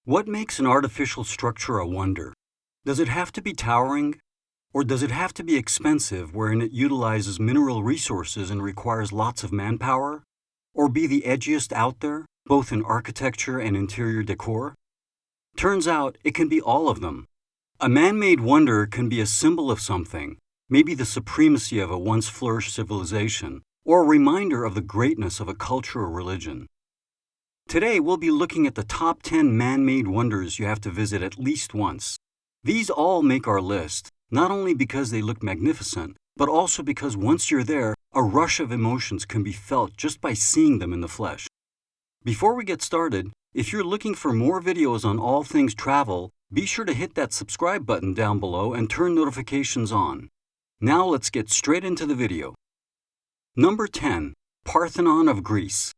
What makes an artificial structure a wonder? Does it have to be towering? Or does it have to be expensive wherein it utilizes mineral resources and requires lots of manpower? Or be the edgiest out there, both in architecture and interior decor? Turns out it can be all of them. A man-made wonder can be a symbol of something, maybe the supremacy of a once flourished civilization, or a reminder of the greatness of a culture or religion. Today we'll be looking at the top 10 man-made wonders you have to visit at least once. These all make our list, not only because they look magnificent, but also because once you're there, a rush of emotions can be felt just by seeing them in the flesh. Before we get started, if you're looking for more videos on all things travel, be sure to hit that subscribe button down below and turn notifications on. Now let's get straight into the video. Number 10. Parthenon of Greece.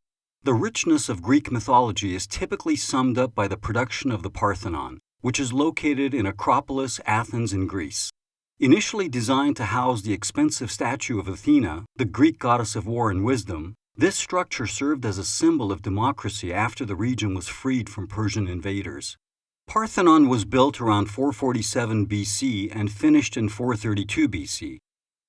The richness of Greek mythology is typically summed up by the production of the Parthenon, which is located in Acropolis, Athens in Greece. Initially designed to house the expensive statue of Athena, the Greek goddess of war and wisdom, this structure served as a symbol of democracy after the region was freed from Persian invaders. Parthenon was built around 447 BC and finished in 432 BC.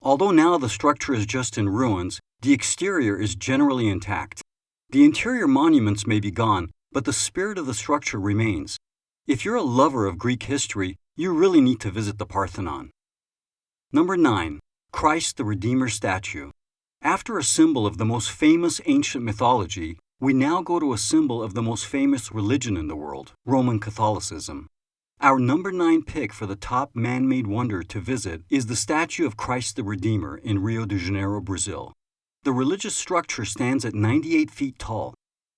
Although now the structure is just in ruins, the exterior is generally intact. The interior monuments may be gone, but the spirit of the structure remains. If you're a lover of Greek history, you really need to visit the Parthenon. Number 9. Christ the Redeemer statue. After a symbol of the most famous ancient mythology, we now go to a symbol of the most famous religion in the world, Roman Catholicism. Our number 9 pick for the top man-made wonder to visit is the statue of Christ the Redeemer in Rio de Janeiro, Brazil. The religious structure stands at 98 feet tall.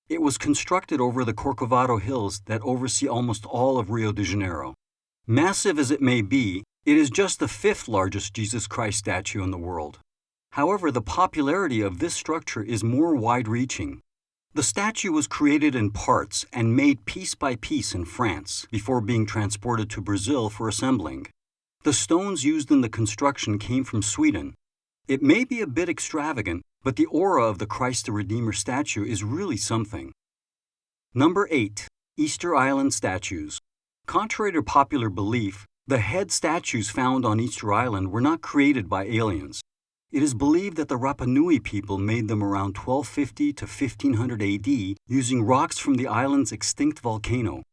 It was constructed over the Corcovado Hills that oversee almost all of Rio de Janeiro. Massive as it may be, it is just the 5th largest Jesus Christ statue in the world. However, the popularity of this structure is more wide-reaching. The statue was created in parts and made piece by piece in France before being transported to Brazil for assembling. The stones used in the construction came from Sweden. It may be a bit extravagant, but the aura of the Christ the Redeemer statue is really something. Number 8. Easter Island statues. Contrary to popular belief, the head statues found on Easter Island were not created by aliens. It is believed that the Rapa Nui people made them around 1250 to 1500 AD using rocks from the island's extinct volcano.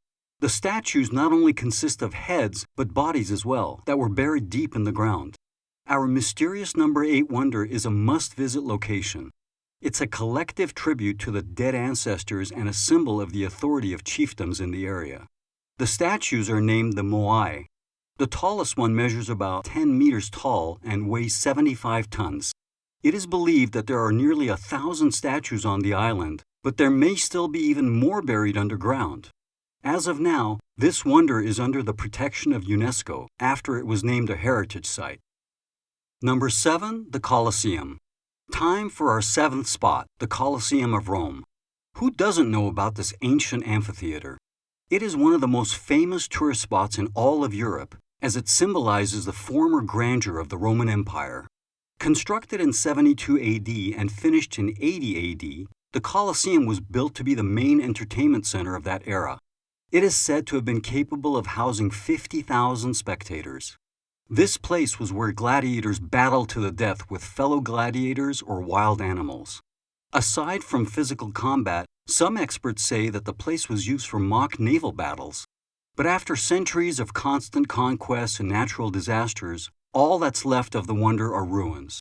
The statues not only consist of heads, but bodies as well, that were buried deep in the ground. Our mysterious number 8 wonder is a must-visit location. It's a collective tribute to the dead ancestors and a symbol of the authority of chiefdoms in the area. The statues are named the Moai. The tallest one measures about 10 meters tall and weighs 75 tons. It is believed that there are nearly 1,000 statues on the island, but there may still be even more buried underground. As of now, this wonder is under the protection of UNESCO after it was named a heritage site. Number 7. The Colosseum. Time for our 7th spot, the Colosseum of Rome. Who doesn't know about this ancient amphitheater? It is one of the most famous tourist spots in all of Europe, as it symbolizes the former grandeur of the Roman Empire. Constructed in 72 AD and finished in 80 AD, the Colosseum was built to be the main entertainment center of that era. It is said to have been capable of housing 50,000 spectators. This place was where gladiators battled to the death with fellow gladiators or wild animals. Aside from physical combat, some experts say that the place was used for mock naval battles. But after centuries of constant conquests and natural disasters, all that's left of the wonder are ruins.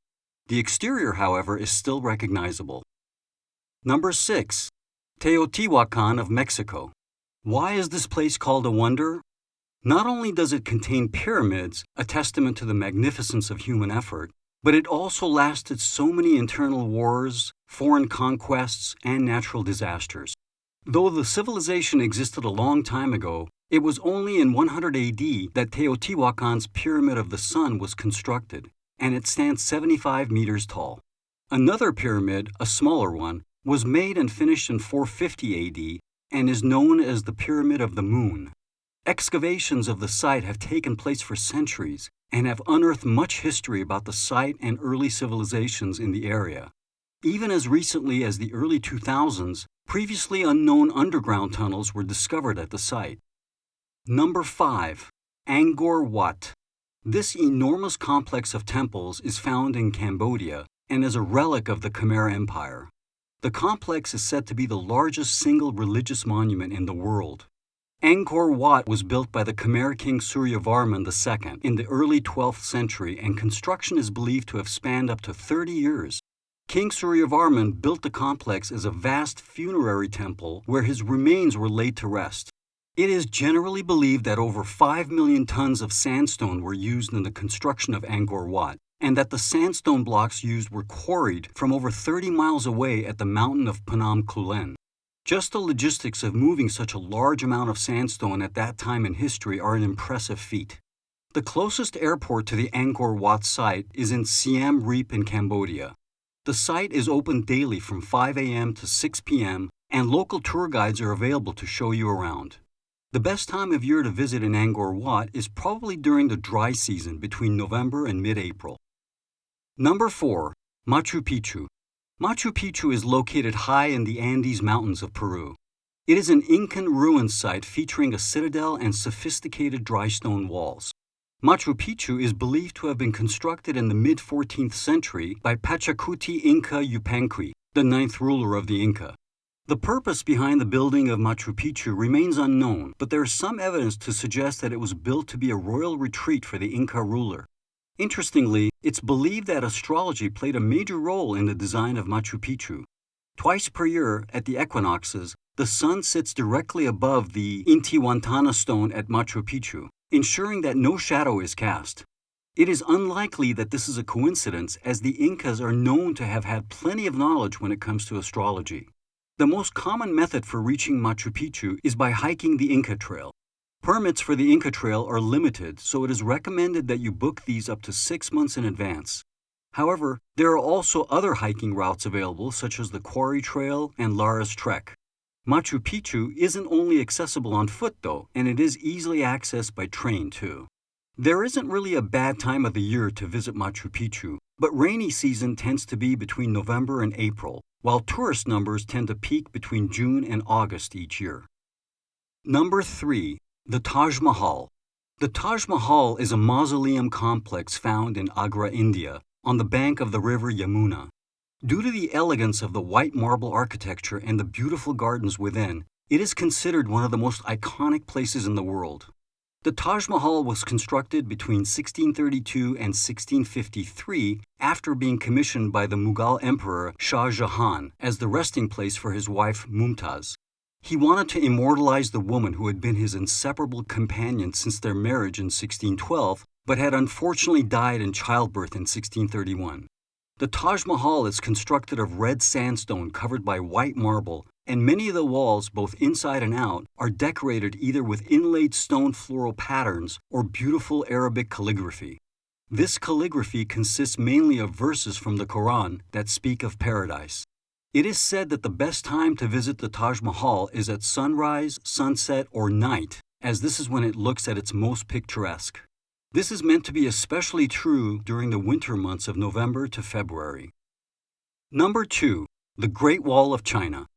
The exterior, however, is still recognizable. Number 6. Teotihuacan of Mexico. Why is this place called a wonder? Not only does it contain pyramids, a testament to the magnificence of human effort, but it also lasted so many internal wars, foreign conquests, and natural disasters. Though the civilization existed a long time ago, it was only in 100 AD that Teotihuacan's Pyramid of the Sun was constructed, and it stands 75 meters tall. Another pyramid, a smaller one, was made and finished in 450 AD and is known as the Pyramid of the Moon. Excavations of the site have taken place for centuries and have unearthed much history about the site and early civilizations in the area. Even as recently as the early 2000s, previously unknown underground tunnels were discovered at the site. Number 5. Angkor Wat. This enormous complex of temples is found in Cambodia and is a relic of the Khmer Empire. The complex is said to be the largest single religious monument in the world. Angkor Wat was built by the Khmer king Suryavarman II in the early 12th century, and construction is believed to have spanned up to 30 years. King Suryavarman built the complex as a vast funerary temple where his remains were laid to rest. It is generally believed that over 5 million tons of sandstone were used in the construction of Angkor Wat, and that the sandstone blocks used were quarried from over 30 miles away at the mountain of Phnom Kulen. Just the logistics of moving such a large amount of sandstone at that time in history are an impressive feat. The closest airport to the Angkor Wat site is in Siem Reap in Cambodia. The site is open daily from 5 a.m. to 6 p.m., and local tour guides are available to show you around. The best time of year to visit in Angkor Wat is probably during the dry season between November and mid-April. Number 4. Machu Picchu. Machu Picchu is located high in the Andes Mountains of Peru. It is an Incan ruin site featuring a citadel and sophisticated dry stone walls. Machu Picchu is believed to have been constructed in the mid-14th century by Pachacuti Inca Yupanqui, the ninth ruler of the Inca. The purpose behind the building of Machu Picchu remains unknown, but there is some evidence to suggest that it was built to be a royal retreat for the Inca ruler. Interestingly, it's believed that astrology played a major role in the design of Machu Picchu. Twice per year, at the equinoxes, the sun sits directly above the Intihuatana stone at Machu Picchu, ensuring that no shadow is cast. It is unlikely that this is a coincidence, as the Incas are known to have had plenty of knowledge when it comes to astrology. The most common method for reaching Machu Picchu is by hiking the Inca Trail. Permits for the Inca Trail are limited, so it is recommended that you book these up to 6 months in advance. However, there are also other hiking routes available, such as the Quarry Trail and Lara's Trek. Machu Picchu isn't only accessible on foot though, and it is easily accessed by train too. There isn't really a bad time of the year to visit Machu Picchu, but rainy season tends to be between November and April, while tourist numbers tend to peak between June and August each year. Number 3. The Taj Mahal. The Taj Mahal is a mausoleum complex found in Agra, India, on the bank of the river Yamuna. Due to the elegance of the white marble architecture and the beautiful gardens within, it is considered one of the most iconic places in the world. The Taj Mahal was constructed between 1632 and 1653 after being commissioned by the Mughal Emperor Shah Jahan as the resting place for his wife Mumtaz. He wanted to immortalize the woman who had been his inseparable companion since their marriage in 1612, but had unfortunately died in childbirth in 1631. The Taj Mahal is constructed of red sandstone covered by white marble, and many of the walls, both inside and out, are decorated either with inlaid stone floral patterns or beautiful Arabic calligraphy. This calligraphy consists mainly of verses from the Quran that speak of paradise. It is said that the best time to visit the Taj Mahal is at sunrise, sunset, or night, as this is when it looks at its most picturesque. This is meant to be especially true during the winter months of November to February. Number 2. The Great Wall of China.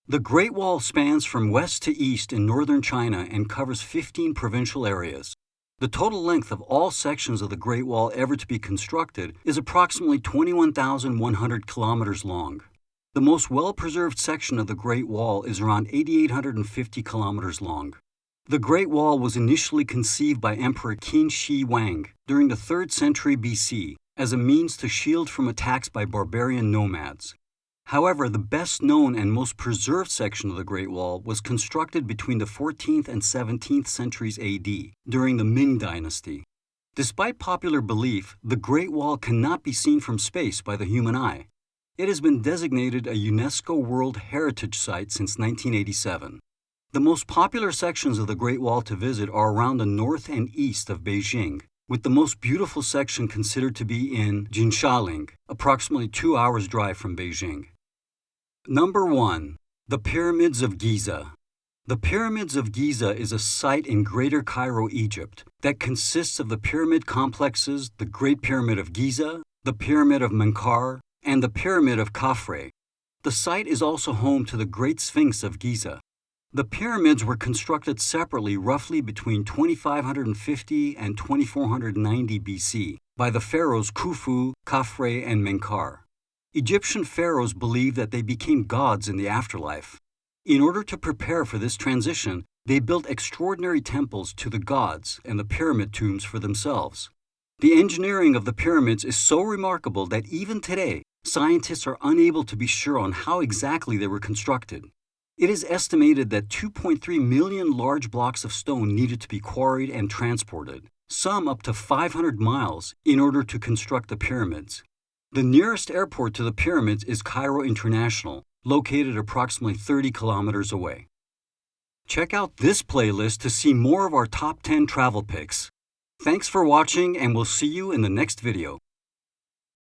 The Great Wall spans from west to east in northern China and covers 15 provincial areas. The total length of all sections of the Great Wall ever to be constructed is approximately 21,100 kilometers long. The most well-preserved section of the Great Wall is around 8,850 kilometers long. The Great Wall was initially conceived by Emperor Qin Shi Huang during the 3rd century BC as a means to shield from attacks by barbarian nomads. However, the best known and most preserved section of the Great Wall was constructed between the 14th and 17th centuries AD, during the Ming Dynasty. Despite popular belief, the Great Wall cannot be seen from space by the human eye. It has been designated a UNESCO World Heritage Site since 1987. The most popular sections of the Great Wall to visit are around the north and east of Beijing, with the most beautiful section considered to be in Jinshaling, approximately 2 hours' drive from Beijing. Number 1. The Pyramids of Giza. The Pyramids of Giza is a site in Greater Cairo, Egypt, that consists of the pyramid complexes, the Great Pyramid of Giza, the Pyramid of Menkaure, and the Pyramid of Khafre. The site is also home to the Great Sphinx of Giza. The pyramids were constructed separately roughly between 2550 and 2490 BC by the pharaohs Khufu, Khafre, and Menkaure. Egyptian pharaohs believed that they became gods in the afterlife. In order to prepare for this transition, they built extraordinary temples to the gods and the pyramid tombs for themselves. The engineering of the pyramids is so remarkable that even today, scientists are unable to be sure on how exactly they were constructed. It is estimated that 2.3 million large blocks of stone needed to be quarried and transported, some up to 500 miles, in order to construct the pyramids. The nearest airport to the pyramids is Cairo International, located approximately 30 kilometers away. Check out this playlist to see more of our top 10 travel picks. Thanks for watching, and we'll see you in the next video.